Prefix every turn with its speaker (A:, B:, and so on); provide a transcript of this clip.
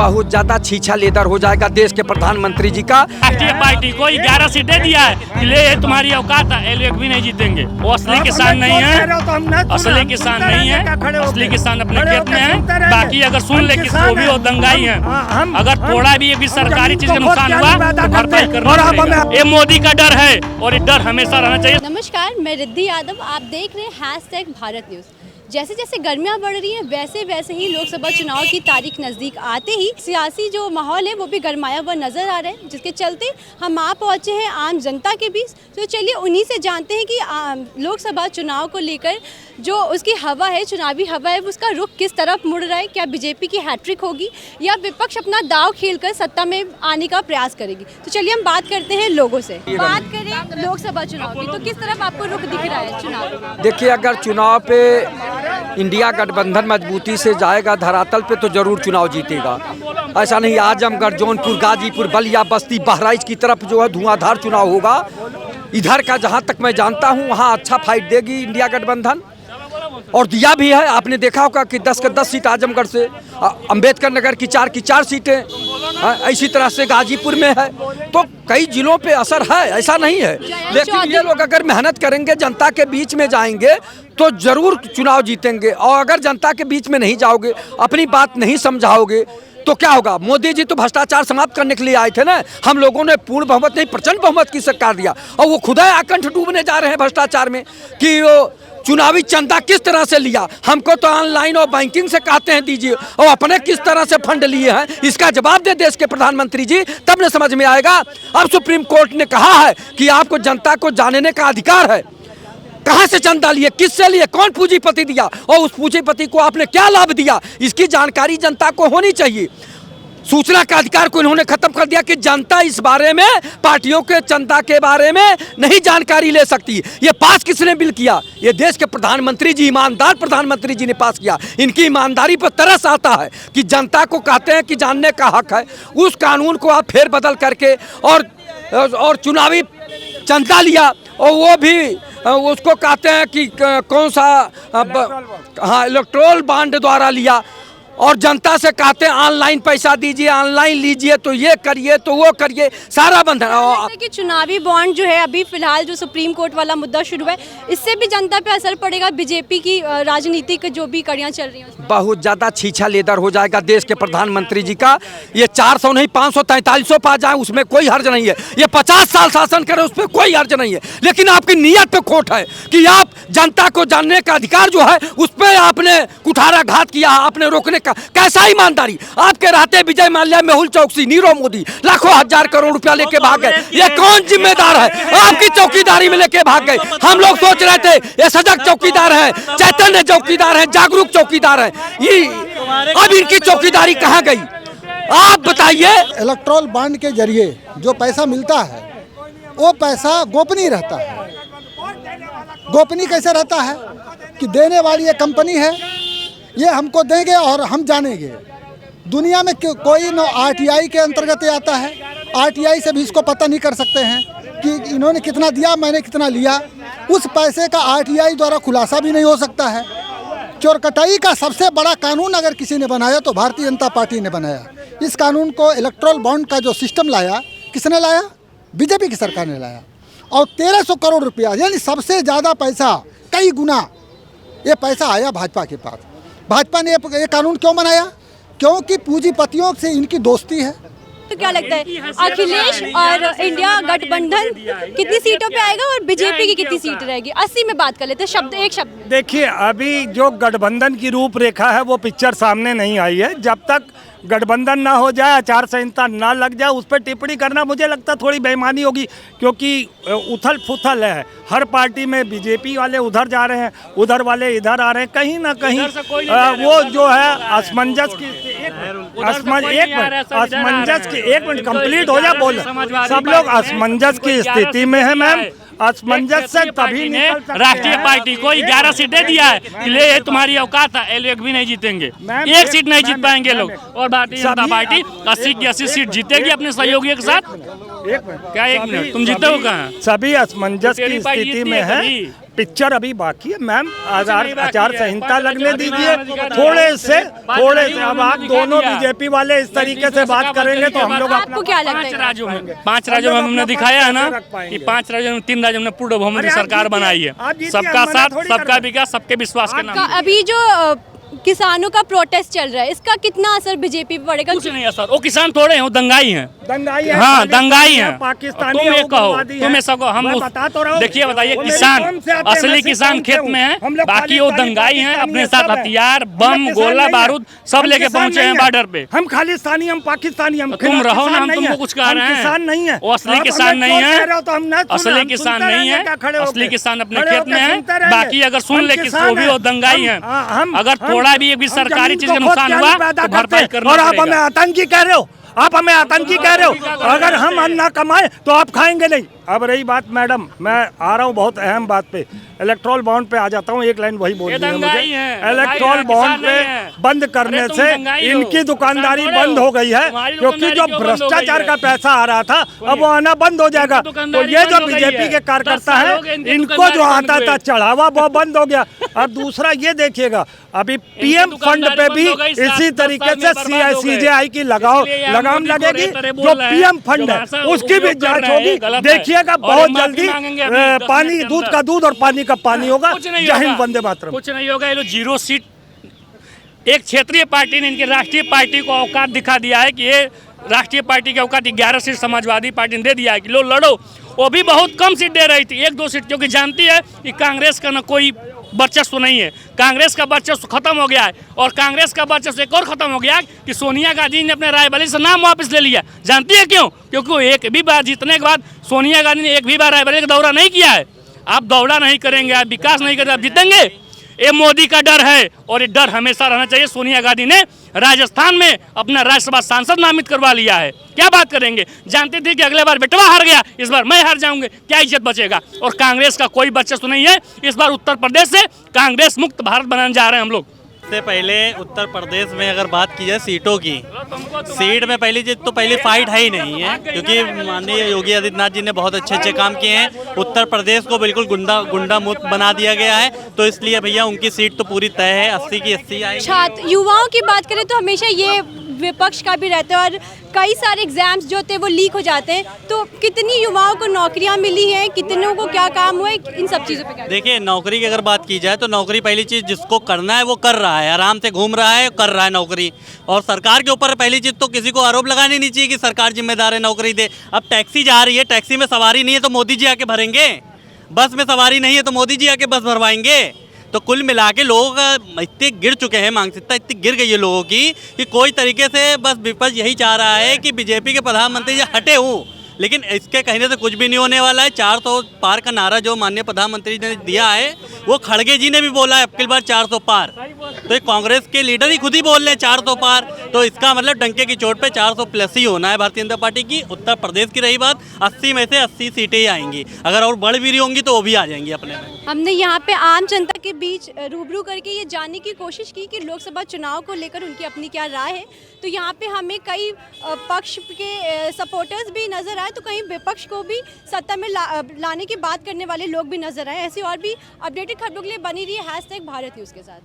A: बहुत ज्यादा छीछा लेदर हो जाएगा देश के प्रधानमंत्री जी का।
B: राष्ट्रीय पार्टी को 11 सीटें दिया है, ये तुम्हारी औकात है, एक भी नहीं जीतेंगे। वो असली किसान नहीं है, असली किसान नहीं है, असली किसान अपने खेत में है। बाकी अगर सुन ले किसी को भी वो दंगाई है, अगर थोड़ा भी एक भी सरकारी चीज का नुकसान हुआ तो भरपाई करना पड़ेगा। ये मोदी का डर है और ये डर हमेशा रहना चाहिए।
C: नमस्कार, मैं रिद्धि यादव, आप देख रहे हैं #भारत न्यूज़। जैसे जैसे गर्मियां बढ़ रही हैं वैसे वैसे ही लोकसभा चुनाव की तारीख नज़दीक आते ही सियासी जो माहौल है वो भी गरमाया हुआ नज़र आ रहा है, जिसके चलते हम आप पहुंचे हैं आम जनता के बीच। तो चलिए उन्हीं से जानते हैं कि लोकसभा चुनाव को लेकर जो उसकी हवा है, चुनावी हवा है, उसका रुख किस तरफ मुड़ रहा है। क्या बीजेपी की हैट्रिक होगी या विपक्ष अपना दाव खेलकर सत्ता में आने का प्रयास करेगी। तो चलिए हम बात करते हैं लोगों से। बात करें लोकसभा चुनाव की, तो किस तरफ आपको रुख दिख रहा है चुनाव?
A: देखिए, अगर चुनाव पे इंडिया गठबंधन मजबूती से जाएगा धरातल पे तो जरूर चुनाव जीतेगा। ऐसा नहीं आजमगढ़, जौनपुर, गाजीपुर, बलिया, बस्ती, बहराइच की तरफ जो है धुआंधार चुनाव होगा। इधर का जहां तक मैं जानता हूं वहां अच्छा फाइट देगी इंडिया गठबंधन, और दिया भी है। आपने देखा होगा कि 10 के 10 सीट आजमगढ़ से, अंबेडकर नगर की 4 की 4 सीटें, इसी तरह से गाजीपुर में है। तो कई जिलों पे असर है, ऐसा नहीं है। लेकिन ये लोग अगर मेहनत करेंगे, जनता के बीच में जाएंगे तो जरूर चुनाव जीतेंगे। और अगर जनता के बीच में नहीं जाओगे, अपनी बात नहीं समझाओगे तो क्या होगा। मोदी जी तो भ्रष्टाचार समाप्त करने के लिए आए थे ना। हम लोगों ने पूर्ण बहुमत नहीं, प्रचंड बहुमत की सरकार दिया, और वो खुद आकंठ डूबने जा रहे हैं भ्रष्टाचार में कि वो चुनावी चंदा किस तरह से लिया। हमको तो ऑनलाइन और बैंकिंग से कहते हैं दीजिए, और अपने किस तरह से फंड लिए हैं, इसका जवाब दे देश के प्रधानमंत्री जी, तब न समझ में आएगा। अब सुप्रीम कोर्ट ने कहा है कि आपको जनता को जानने का अधिकार है। कहां से चंदा लिए, किससे लिए, कौन पूंजीपति दिया, और उस पूंजीपति को आपने क्या लाभ दिया, इसकी जानकारी जनता को होनी चाहिए। सूचना का अधिकार को इन्होंने खत्म कर दिया कि जनता इस बारे में, पार्टियों के चंदा के बारे में नहीं जानकारी ले सकती। ये पास किसने बिल किया? ये देश के प्रधानमंत्री जी, ईमानदार प्रधानमंत्री जी ने पास किया। इनकी ईमानदारी पर तरस आता है कि जनता को कहते हैं कि जानने का हक है, उस कानून को आप फेर बदल करके और चुनावी चंदा लिया, और वो भी उसको कहते हैं कि कौन सा, हाँ, इलेक्टोरल बॉन्ड द्वारा लिया, और जनता से कहते हैं ऑनलाइन पैसा दीजिए, ऑनलाइन लीजिए, तो ये करिए तो वो करिए, सारा बंद है।
C: कि चुनावी बॉन्ड जो है अभी फिलहाल जो सुप्रीम कोर्ट वाला मुद्दा शुरू है, इससे भी जनता पे असर पड़ेगा। बीजेपी की राजनीतिक जो भी कड़ियां चल रही हैं
A: बहुत ज्यादा छीछा लेदर हो जाएगा देश के प्रधानमंत्री जी का। ये 400 नहीं 500 4300 पा जाए उसमें कोई हर्ज नहीं है। ये 50 साल शासन करे उसमें कोई हर्ज नहीं है। लेकिन आपकी नीयत पे खोट है कि आप जनता को जानने का अधिकार जो है उस पर आपने कुठाराघात किया, आपने रोकने का। कैसा ईमानदारी? आपके रहते विजय माल्या, मेहुल चौकसी, नीरव मोदी लाखों हजार करोड़ रुपया लेके भाग गए। ये कौन जिम्मेदार है? आपकी चौकीदारी में लेके भाग गए। हम लोग सोच रहे थे ये सजग चौकीदार है, चैतन्य चौकीदार है, जागरूक चौकीदार है। ये अब इनकी चौकीदारी कहाँ गई? आप बताइए।
D: इलेक्ट्रोल बॉन्ड के जरिए जो पैसा मिलता है वो पैसा गोपनीय रहता है। गोपनीय कैसे रहता है कि देने वाली ये कंपनी है, ये हमको देंगे और हम जानेंगे। दुनिया में कोई न आरटीआई के अंतर्गत आता है, आरटीआई से भी इसको पता नहीं कर सकते हैं कि इन्होंने कितना दिया, मैंने कितना लिया। उस पैसे का आरटीआई द्वारा खुलासा भी नहीं हो सकता है। चोरकटाई का सबसे बड़ा कानून अगर किसी ने बनाया तो भारतीय जनता पार्टी ने बनाया। इस कानून को, इलेक्ट्रोल बॉन्ड का जो सिस्टम लाया, किसने लाया? बीजेपी की सरकार ने लाया। और 1300 करोड़ रुपया, यानी सबसे ज़्यादा पैसा, कई गुना ये पैसा आया भाजपा के पास। भाजपा ने ये कानून क्यों बनाया? क्योंकि पूंजीपतियों से इनकी दोस्ती है।
C: तो क्या लगता है अखिलेश और इंडिया गठबंधन कितनी सीटों पे आएगा और बीजेपी की कितनी सीट रहेगी? 80 में बात कर लेते हैं, शब्द एक शब्द।
E: देखिए, अभी जो गठबंधन की रूपरेखा है वो पिक्चर सामने नहीं आई है। जब तक गठबंधन ना हो जाए, आचार संहिता ना लग जाए, उस पर टिप्पणी करना मुझे लगता थोड़ी बेईमानी होगी, क्योंकि उथल पुथल है। हर पार्टी में बीजेपी वाले उधर जा रहे हैं, उधर वाले इधर आ रहे हैं। कहीं ना कहीं वो जो है असमंजस की, एक मिनट कंप्लीट हो जाए, बोल। सब लोग असमंजस की स्थिति में है मैम। असमंजस से तभी
B: ने राष्ट्रीय पार्टी को 11 सीटें दिया है, ये तुम्हारी औकात है, एक भी नहीं जीतेंगे, एक सीट नहीं जीत पाएंगे लोग। और भारतीय जनता पार्टी 80 की 80 सीट जीतेगी अपने सहयोगियों के साथ।
E: एक मिनट
B: क्या 1 मिनट? तुम जीते हो कहाँ?
E: सभी असमंजस
B: तेरी
E: की
B: पार्टी
E: स्थिति
B: जीतती
E: में
B: है
E: है।
B: कभी?
E: पिक्चर अभी बाकी है मैम,
B: नहीं बाकी
E: आचार
B: है।
E: संहिता
B: 5
E: लगने
B: राज्यों में
E: दीजिए
B: दिखा दिया।
E: थोड़े से। अब आप
B: दिखा
E: दोनों
B: दिया।
E: बीजेपी वाले इस तरीके से बात करेंगे तो हम लोग
C: आपको क्या लगता
B: 5
C: है?
B: राज्यों में 5 राज्यों में हमने दिखाया है ना कि 5 राज्यों में 3 राज्यों में पूर्ण बहुमत की सरकार बनाई है। सबका साथ, सबका विकास, सबके विश्वास के नाम।
C: अभी जो किसानों का प्रोटेस्ट चल रहा है, इसका कितना असर बीजेपी पे पड़ेगा?
B: कुछ नहीं असर, वो किसान थोड़े हैं, वो दंगाई हैं।
E: दंगाई है,
B: हाँ, दंगाई हैं।
E: पाकिस्तानी
B: तुम ये कहो,
E: उग्रवादी
B: तुम
E: है।
B: ऐसा कहो, हम
E: मैं
B: उस
E: बता तो रहा हूँ।
B: देखिए बताइए,
E: वो मेरे
B: किसान
E: कौन से आते हैं,
B: असली
E: मैं
B: किसान
E: सिख
B: खेत
E: कौन
B: में
E: से
B: है,
E: हूँ? हम लोग
B: बाकी वो
E: खालिस्तानी
B: दंगाई हैं,
E: पाकिस्तानी
B: अपने
E: है,
B: साथ
E: सब है।
B: हथियार,
E: हम
B: बम,
E: किसान
B: गोला
E: नहीं है।
B: बारूद सब लेके
E: किसान
B: पहुंचे
E: नहीं
B: हैं
E: है।
B: बॉर्डर पे।
E: हम खालिस्तानी, हम पाकिस्तानी, हम
B: तुम रहो ना,
E: किसान
B: हम
E: नहीं
B: तुमको
E: है।
B: कुछ कह
E: हम
B: रहे हैं।
E: किसान नहीं है।
B: वो असली
E: आप
B: किसान
E: हमें
B: नहीं
E: क्यों
B: है।
E: कह रहे हो तो हम ना सुने,
B: असली
E: हम
B: किसान
E: सुनते
B: नहीं
E: रहेंगे क्या खड़े
B: है,
E: होके?
B: असली किसान अपने
E: खड़े
B: खेत
E: होके
B: में है।
E: सुनते रहेंगे।
B: बाकी अगर सुन
E: हम
B: ले
E: किसान
B: वो भी वो
E: हैं।
B: दंगाई है। अगर थोड़ा भी एक भी
E: हम
B: सरकारी
E: जमीन
B: चीज
E: को
B: का
E: खोद
B: नुकसान
E: के
B: हुआ
E: अन्न पैदा
B: तो भरपाई
E: करते हैं।
B: करना
E: और आप हमें
B: पड़ेगा।
E: आतंकी कह रहे हो, आप हमें आतंकी कह रहे हो। अगर हम अन्न ना कमाए तो आप खाएंगे नहीं। अब रही बात मैडम, मैं आ रहा हूँ बहुत अहम बात पे, इलेक्ट्रॉल बॉन्ड पे आ जाता हूँ। एक लाइन वही बोल
B: ये
E: दी है
B: दंगाई
E: मुझे।
B: है,
E: इलेक्ट्रॉल
B: दंगाई है,
E: बॉन्ड
B: किसान
E: पे
B: नहीं है।
E: बंद करने
B: अरे तुम
E: से
B: दंगाई हो,
E: इनकी दुकानदारी
B: किसान थोड़े
E: बंद
B: हो।
E: हो गई है,
B: तुम्हारी
E: क्योंकि
B: दुकानदारी
E: जो
B: क्यों बंद हो गई
E: भ्रष्टाचार
B: है?
E: का पैसा आ रहा था अब वो आना बंद हो जाएगा। तो
B: दुकानदारी
E: ये
B: बंद
E: जो
B: हो गई
E: बीजेपी
B: है।
E: के
B: 10
E: कार्यकर्ता
B: साल
E: है,
B: हो गए इनकी
E: इनको
B: दुकानदारी
E: जो
B: बंद
E: आता
B: हुए।
E: था चढ़ावा वो बंद हो गया। और दूसरा ये देखिएगा, अभी पीएम फंड
B: दुकानदारी
E: पे
B: बंद
E: भी
B: हो गई, 7-10
E: इसी
B: साल
E: तरीके
B: में
E: से
B: बर्बाद हो गए।
E: CICJI की
B: इसलिए हम
E: लगाम
B: मोदी को
E: लगेगी।
B: रेतरे बोल
E: जो
B: रहे हैं,
E: पीएम फंड
B: जो
E: है
B: भाषा
E: उसकी भी
B: उपयोग कर
E: जांच
B: रहे हैं,
E: होगी।
B: गलत है।
E: देखिएगा
B: और
E: बहुत
B: हम माफी
E: जल्दी
B: मांगेंगे अभी 10
E: पानी
B: मिनट के
E: दूध
B: अंदर।
E: का दूध और पानी का पानी होगा।
B: कुछ नहीं
E: जय हिंद,
B: होगा।
E: वंदे मातरम।
B: कुछ नहीं होगा। ये लोग 0 सीट, एक क्षेत्रीय पार्टी ने इनकी राष्ट्रीय पार्टी को औकात दिखा दिया है कि ये राष्ट्रीय पार्टी की औकात 11 सीट समाजवादी पार्टी ने दे दिया है कि लो लड़ो। वो भी बहुत कम सीट दे रही थी, 1-2 सीट, क्योंकि जानती है कि कांग्रेस का न कोई वर्चस्व नहीं है। कांग्रेस का वर्चस्व खत्म हो गया है। और कांग्रेस का वर्चस्व एक और खत्म हो गया कि सोनिया गांधी ने अपने रायबरेली से नाम वापस ले लिया। जानती है क्यों? क्योंकि वो एक भी बार जीतने के बाद सोनिया गांधी ने एक भी बार रायबरेली का दौरा नहीं किया है। आप दौरा नहीं करेंगे, आप विकास नहीं करेंगे, आप जीतेंगे? ये मोदी का डर है और ये डर हमेशा रहना चाहिए। सोनिया गांधी ने राजस्थान में अपना राज्यसभा सांसद नामित करवा लिया है। क्या बात करेंगे? जानते थे कि अगले बार बेटवा हार गया, इस बार मैं हार जाऊंगे, क्या इज्जत बचेगा? और कांग्रेस का कोई वर्चस्व नहीं है। इस बार उत्तर प्रदेश से कांग्रेस मुक्त भारत बनाने जा रहे हैं हम लोग।
F: इससे पहले उत्तर प्रदेश में अगर बात की जाए सीटों की, सीट में पहली चीज तो पहली फाइट है ही नहीं है, क्योंकि माननीय योगी आदित्यनाथ जी ने बहुत अच्छे काम किए हैं। उत्तर प्रदेश को बिल्कुल गुंडा मुक्त बना दिया गया है, तो इसलिए भैया उनकी सीट तो पूरी तय है, 80 की 80 आएगी।
C: छात्र युवाओं की बात करें तो हमेशा ये विपक्ष का भी रहता है और कई सारे एग्जाम्स जो होते हैं वो लीक हो जाते हैं। तो कितनी युवाओं को नौकरियां मिली हैं, कितनों को क्या काम हुआ है, इन सब चीज़ों पे क्या?
F: देखिए, नौकरी की अगर बात की जाए तो नौकरी पहली चीज़ जिसको करना है वो कर रहा है, आराम से घूम रहा है, कर रहा है नौकरी। और सरकार के ऊपर पहली चीज़ तो किसी को आरोप लगानी नहीं चाहिए कि सरकार जिम्मेदार है नौकरी दे। अब टैक्सी जा रही है, टैक्सी में सवारी नहीं है तो मोदी जी आके भरेंगे। बस में सवारी नहीं है तो मोदी जी आके बस भरवाएंगे। तो कुल मिला के लोग इतने गिर चुके हैं, मानसिकता इतनी गिर गई है लोगों की कि कोई तरीके से बस विपक्ष यही चाह रहा है कि बीजेपी के प्रधानमंत्री जी हटे हूँ, लेकिन इसके कहने से कुछ भी नहीं होने वाला है। 400 पार का नारा जो माननीय प्रधानमंत्री ने दिया है वो खड़गे जी ने भी बोला है, अब की बार 400 पार। तो ये कांग्रेस के लीडर ही खुद ही बोल रहे हैं 400 पार, तो इसका मतलब डंके की चोट पे 400 प्लस ही होना है भारतीय जनता पार्टी की। उत्तर प्रदेश की रही बात, 80 में से 80 सीटें ही आएंगी, अगर और बढ़ भी रही होंगी तो वो भी आ जाएंगी अपने में।
C: हमने यहाँ पे आम जनता के बीच रूबरू करके ये जानने की कोशिश की कि लोकसभा चुनाव को लेकर उनकी अपनी क्या राय है। तो यहाँ पे हमें कई पक्ष के सपोर्टर्स भी नजर आए, तो कहीं विपक्ष को भी सत्ता में लाने की बात करने वाले लोग भी नजर आए। ऐसी और भी अपडेटेड खबरों के लिए बनी रही है #भारत न्यूज़ के साथ।